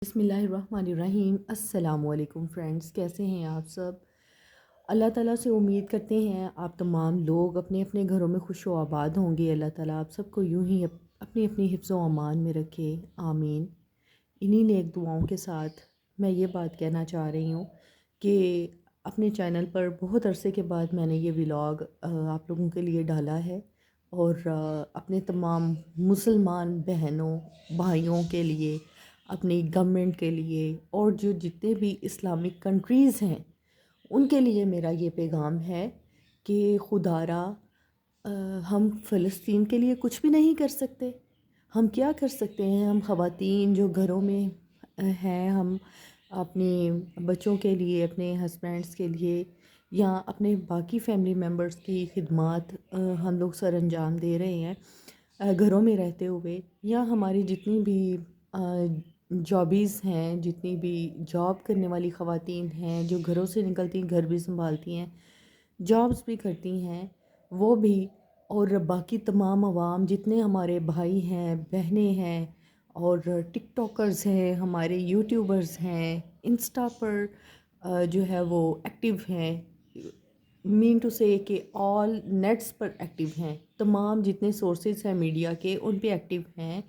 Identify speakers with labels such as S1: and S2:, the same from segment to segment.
S1: بسم اللہ الرحمن الرحیم۔ السلام علیکم فرینڈز، کیسے ہیں آپ سب؟ اللہ تعالیٰ سے امید کرتے ہیں آپ تمام لوگ اپنے اپنے گھروں میں خوش و آباد ہوں گے۔ اللہ تعالیٰ آپ سب کو یوں ہی اپنی اپنی حفظ و امان میں رکھے، آمین۔ انہی نیک دعاؤں کے ساتھ میں یہ بات کہنا چاہ رہی ہوں کہ اپنے چینل پر بہت عرصے کے بعد میں نے یہ ولاگ آپ لوگوں کے لیے ڈالا ہے، اور اپنے تمام مسلمان بہنوں بھائیوں کے لیے، اپنی گورنمنٹ کے لیے، اور جو جتنے بھی اسلامک کنٹریز ہیں ان کے لیے میرا یہ پیغام ہے کہ خدا را ہم فلسطین کے لیے کچھ بھی نہیں کر سکتے۔ ہم کیا کر سکتے ہیں؟ ہم خواتین جو گھروں میں ہیں، ہم اپنے بچوں کے لیے، اپنے ہسبینڈس کے لیے، یا اپنے باقی فیملی ممبرس کی خدمات ہم لوگ سر انجام دے رہے ہیں گھروں میں رہتے ہوئے، یا ہماری جتنی بھی جابیز ہیں، جتنی بھی جاب کرنے والی خواتین ہیں جو گھروں سے نکلتی ہیں، گھر بھی سنبھالتی ہیں، جابز بھی کرتی ہیں، وہ بھی، اور باقی تمام عوام جتنے ہمارے بھائی ہیں، بہنیں ہیں، اور ٹک ٹاکرز ہیں، ہمارے یوٹیوبرز ہیں، انسٹا پر جو ہے وہ ایکٹیو ہیں، مین ٹو سے کہ آل نیٹس پر ایکٹیو ہیں، تمام جتنے سورسز ہیں میڈیا کے ان پہ ایکٹیو ہیں۔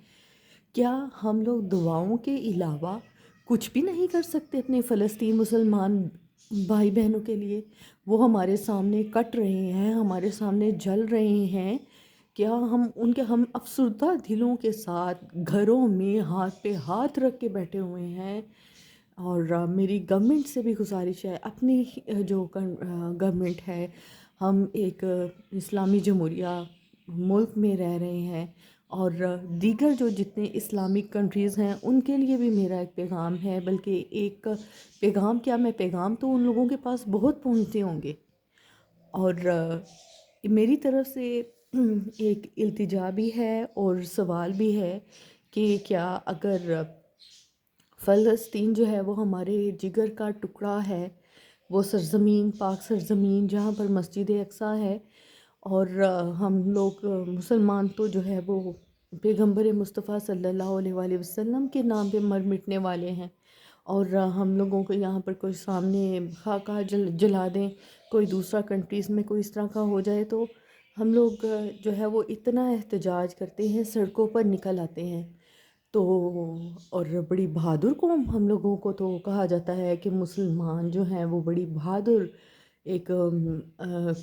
S1: کیا ہم لوگ دعاؤں کے علاوہ کچھ بھی نہیں کر سکتے اپنے فلسطین مسلمان بھائی بہنوں کے لیے؟ وہ ہمارے سامنے کٹ رہے ہیں، ہمارے سامنے جل رہے ہیں۔ کیا ہم افسردہ دلوں کے ساتھ گھروں میں ہاتھ پہ ہاتھ رکھ کے بیٹھے ہوئے ہیں؟ اور میری گورنمنٹ سے بھی گزارش ہے، اپنی جو گورنمنٹ ہے، ہم ایک اسلامی جمہوریہ ملک میں رہ رہے ہیں، اور دیگر جو جتنے اسلامک کنٹریز ہیں ان کے لیے بھی میرا ایک پیغام ہے، بلکہ ایک پیغام کیا، میں پیغام تو ان لوگوں کے پاس بہت پہنچتے ہوں گے، اور میری طرف سے ایک التجا بھی ہے اور سوال بھی ہے کہ کیا اگر فلسطین جو ہے وہ ہمارے جگر کا ٹکڑا ہے، وہ سرزمین، پاک سرزمین جہاں پر مسجد اقصیٰ ہے، اور ہم لوگ مسلمان تو جو ہے وہ پیغمبر مصطفیٰ صلی اللہ علیہ وآلہ وسلم کے نام پہ مر مٹنے والے ہیں، اور ہم لوگوں کو یہاں پر کوئی سامنے خاکہ جلا دیں، کوئی دوسرا کنٹریز میں کوئی اس طرح کا ہو جائے، تو ہم لوگ جو ہے وہ اتنا احتجاج کرتے ہیں، سڑکوں پر نکل آتے ہیں۔ تو اور بڑی بہادر قوم ہم لوگوں کو تو کہا جاتا ہے کہ مسلمان جو ہیں وہ بڑی بہادر ایک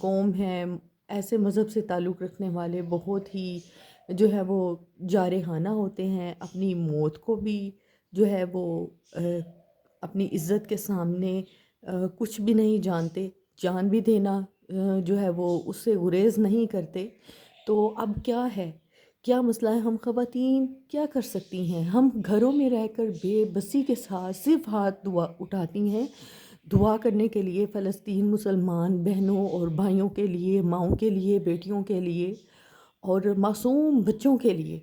S1: قوم ہے، ایسے مذہب سے تعلق رکھنے والے بہت ہی جو ہے وہ جارحانہ ہوتے ہیں، اپنی موت کو بھی جو ہے وہ اپنی عزت کے سامنے کچھ بھی نہیں جانتے، جان بھی دینا جو ہے وہ اس سے گریز نہیں کرتے۔ تو اب کیا ہے، کیا مسئلہ ہے؟ ہم خواتین کیا کر سکتی ہیں؟ ہم گھروں میں رہ کر بے بسی کے ساتھ صرف ہاتھ دعا اٹھاتی ہیں، دعا کرنے کے لیے فلسطین مسلمان بہنوں اور بھائیوں کے لیے، ماؤں کے لیے، بیٹیوں کے لیے، اور معصوم بچوں کے لیے۔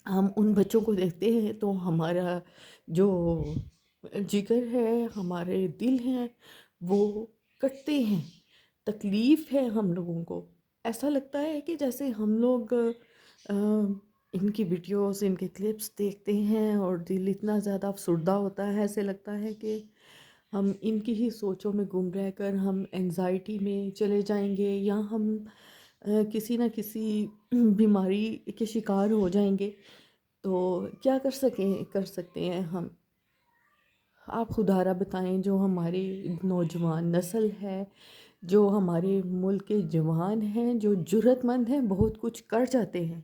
S1: ہم ان بچوں کو دیکھتے ہیں تو ہمارا جو جگر ہے، ہمارے دل ہیں، وہ کٹتے ہیں، تکلیف ہے ہم لوگوں کو۔ ایسا لگتا ہے کہ جیسے ہم لوگ ان کی ویڈیوز، ان کے کلپس دیکھتے ہیں اور دل اتنا زیادہ افسردہ ہوتا ہے، ایسے لگتا ہے کہ ہم ان کی ہی سوچوں میں گم رہ کر ہم انزائٹی میں چلے جائیں گے، یا ہم کسی نہ کسی بیماری کے شکار ہو جائیں گے۔ تو کیا کر سکتے ہیں ہم؟ آپ خدا را بتائیں، جو ہماری نوجوان نسل ہے، جو ہمارے ملک کے جوان ہیں، جو جرأت مند ہیں، بہت کچھ کر جاتے ہیں،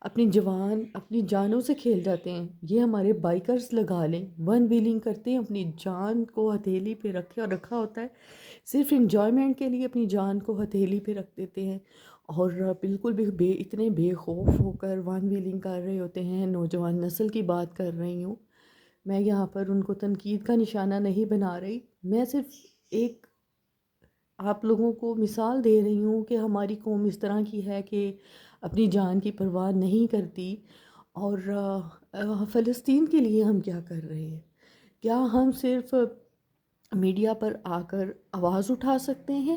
S1: اپنی جانوں سے کھیل جاتے ہیں۔ یہ ہمارے بائکرز لگا لیں، ون ویلنگ کرتے ہیں، اپنی جان کو ہتھیلی پہ رکھا ہوتا ہے، صرف انجوائمنٹ کے لیے اپنی جان کو ہتھیلی پہ رکھ دیتے ہیں، اور بالکل بھی اتنے بے خوف ہو کر ون ویلنگ کر رہے ہوتے ہیں۔ نوجوان نسل کی بات کر رہی ہوں میں، یہاں پر ان کو تنقید کا نشانہ نہیں بنا رہی، میں صرف ایک آپ لوگوں کو مثال دے رہی ہوں کہ ہماری قوم اس طرح کی ہے کہ اپنی جان کی پرواہ نہیں کرتی۔ اور فلسطین کے لیے ہم کیا کر رہے ہیں؟ کیا ہم صرف میڈیا پر آ کر آواز اٹھا سکتے ہیں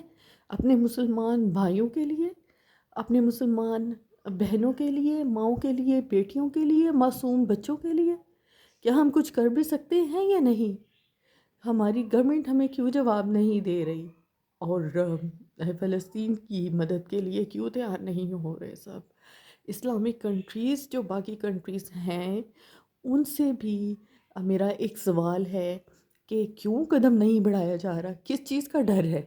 S1: اپنے مسلمان بھائیوں کے لیے، اپنے مسلمان بہنوں کے لیے، ماؤں کے لیے، بیٹیوں کے لیے، معصوم بچوں کے لیے؟ کیا ہم کچھ کر بھی سکتے ہیں یا نہیں؟ ہماری گورنمنٹ ہمیں کیوں جواب نہیں دے رہی؟ اور فلسطین کی مدد کے لیے کیوں تیار نہیں ہو رہے سب؟ اسلامک کنٹریز جو باقی کنٹریز ہیں ان سے بھی میرا ایک سوال ہے کہ کیوں قدم نہیں بڑھایا جا رہا؟ کس چیز کا ڈر ہے؟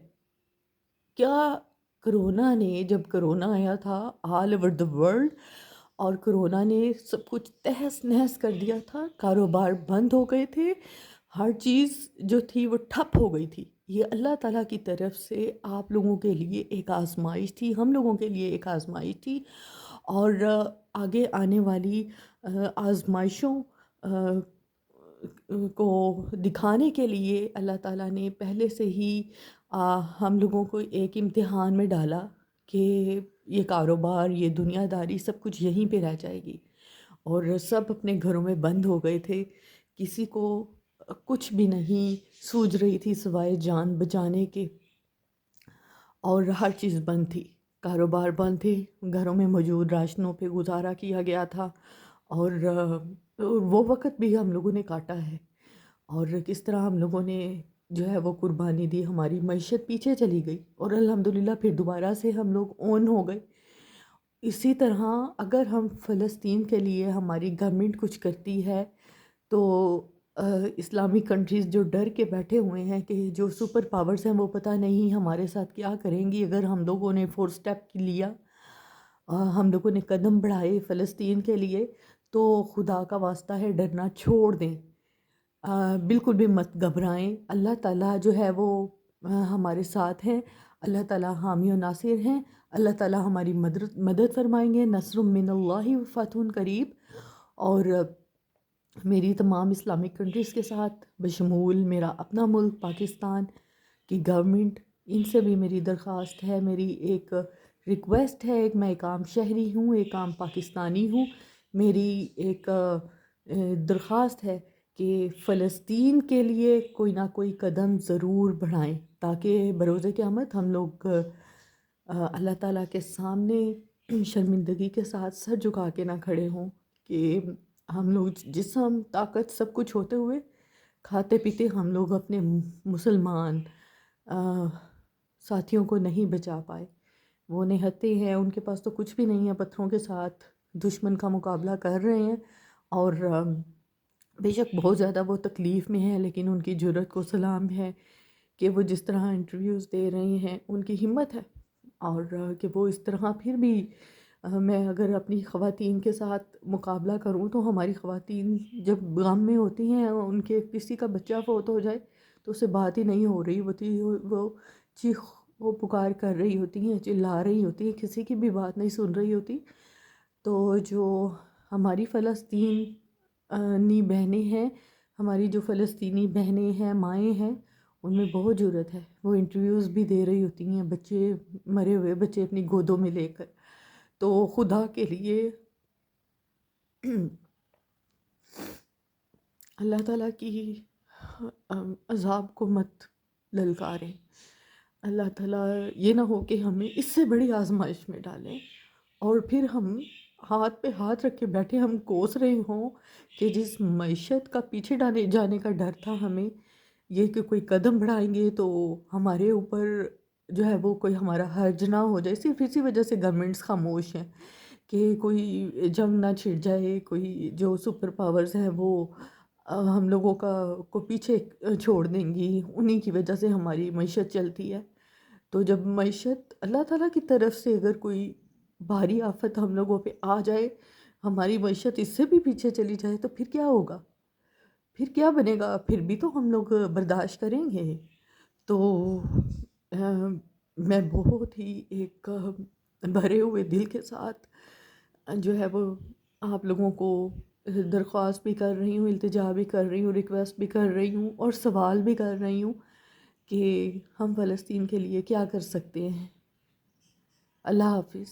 S1: کیا کرونا نے، جب کرونا آیا تھا آل اوور دا ورلڈ اور کرونا نے سب کچھ تہس نہس کر دیا تھا، کاروبار بند ہو گئے تھے، ہر چیز جو تھی وہ ٹھپ ہو گئی تھی، یہ اللہ تعالیٰ کی طرف سے آپ لوگوں کے لیے ایک آزمائش تھی، ہم لوگوں کے لیے ایک آزمائش تھی، اور آگے آنے والی آزمائشوں کو دکھانے کے لیے اللہ تعالیٰ نے پہلے سے ہی ہم لوگوں کو ایک امتحان میں ڈالا کہ یہ کاروبار، یہ دنیا داری سب کچھ یہیں پہ رہ جائے گی، اور سب اپنے گھروں میں بند ہو گئے تھے، کسی کو کچھ بھی نہیں سوجھ رہی تھی سوائے جان بچانے کے، اور ہر چیز بند تھی، کاروبار بند تھے، گھروں میں موجود راشنوں پہ گزارا کیا گیا تھا، اور وہ وقت بھی ہم لوگوں نے کاٹا ہے، اور کس طرح ہم لوگوں نے جو ہے وہ قربانی دی، ہماری معیشت پیچھے چلی گئی، اور الحمدللہ پھر دوبارہ سے ہم لوگ اون ہو گئے۔ اسی طرح اگر ہم فلسطین کے لیے ہماری گورنمنٹ کچھ کرتی ہے تو اسلامک کنٹریز جو ڈر کے بیٹھے ہوئے ہیں کہ جو سپر پاورز ہیں وہ پتہ نہیں ہمارے ساتھ کیا کریں گی اگر ہم لوگوں نے فور سٹیپ لیا، ہم لوگوں نے قدم بڑھائے فلسطین کے لیے، تو خدا کا واسطہ ہے ڈرنا چھوڑ دیں، بالکل بھی مت گھبرائیں، اللہ تعالیٰ جو ہے وہ ہمارے ساتھ ہیں، اللہ تعالیٰ حامی و ناصر ہیں، اللہ تعالیٰ ہماری مدد فرمائیں گے، نصر من اللہ و فتح قریب۔ اور میری تمام اسلامک کنٹریز کے ساتھ بشمول میرا اپنا ملک پاکستان کی گورنمنٹ، ان سے بھی میری درخواست ہے، میری ایک ریکویسٹ ہے، میں ایک عام شہری ہوں، ایک عام پاکستانی ہوں، میری ایک درخواست ہے کہ فلسطین کے لیے کوئی نہ کوئی قدم ضرور بڑھائیں، تاکہ بروز قیامت ہم لوگ اللہ تعالیٰ کے سامنے شرمندگی کے ساتھ سر جھکا کے نہ کھڑے ہوں کہ ہم لوگ جسم طاقت سب کچھ ہوتے ہوئے کھاتے پیتے ہم لوگ اپنے مسلمان ساتھیوں کو نہیں بچا پائے۔ وہ نہتے ہیں، ان کے پاس تو کچھ بھی نہیں ہے، پتھروں کے ساتھ دشمن کا مقابلہ کر رہے ہیں، اور بے شک بہت زیادہ وہ تکلیف میں ہیں، لیکن ان کی جرأت کو سلام ہے کہ وہ جس طرح انٹرویوز دے رہے ہیں، ان کی ہمت ہے، اور کہ وہ اس طرح پھر بھی میں اگر اپنی خواتین کے ساتھ مقابلہ کروں تو ہماری خواتین جب غم میں ہوتی ہیں، ان کے کسی کا بچہ فوت ہو جائے تو اسے بات ہی نہیں ہو رہی ہوتی، وہ چیخ وہ پکار کر رہی ہوتی ہیں، چلا رہی ہوتی ہیں، کسی کی بھی بات نہیں سن رہی ہوتی۔ تو جو ہماری فلسطینی بہنیں ہیں، ہماری جو فلسطینی بہنیں ہیں، مائیں ہیں، ان میں بہت جرأت ہے، وہ انٹرویوز بھی دے رہی ہوتی ہیں، بچے مرے ہوئے بچے اپنی گودوں میں لے کر۔ تو خدا کے لیے اللہ تعالیٰ کی عذاب کو مت للکاریں، اللہ تعالیٰ یہ نہ ہو کہ ہمیں اس سے بڑی آزمائش میں ڈالیں اور پھر ہم ہاتھ پہ ہاتھ رکھ کے بیٹھے ہم کوس رہے ہوں کہ جس معیشت کا پیچھے جانے کا ڈر تھا ہمیں، یہ کہ کوئی قدم بڑھائیں گے تو ہمارے اوپر جو ہے وہ کوئی ہمارا حرج نہ ہو جائے، صرف اسی وجہ سے گورنمنٹس خاموش ہیں کہ کوئی جنگ نہ چھڑ جائے، کوئی جو سپر پاورز ہیں وہ ہم لوگوں کو پیچھے چھوڑ دیں گی، انہی کی وجہ سے ہماری معیشت چلتی ہے۔ تو جب معیشت اللہ تعالیٰ کی طرف سے اگر کوئی بھاری آفت ہم لوگوں پہ آ جائے، ہماری معیشت اس سے بھی پیچھے چلی جائے تو پھر کیا ہوگا؟ پھر کیا بنے گا؟ پھر بھی تو ہم لوگ برداشت کریں گے۔ تو میں بہت ہی ایک بھرے ہوئے دل کے ساتھ جو ہے وہ آپ لوگوں کو درخواست بھی کر رہی ہوں، التجا بھی کر رہی ہوں، ریکویسٹ بھی کر رہی ہوں، اور سوال بھی کر رہی ہوں کہ ہم فلسطین کے لیے کیا کر سکتے ہیں۔ اللہ حافظ۔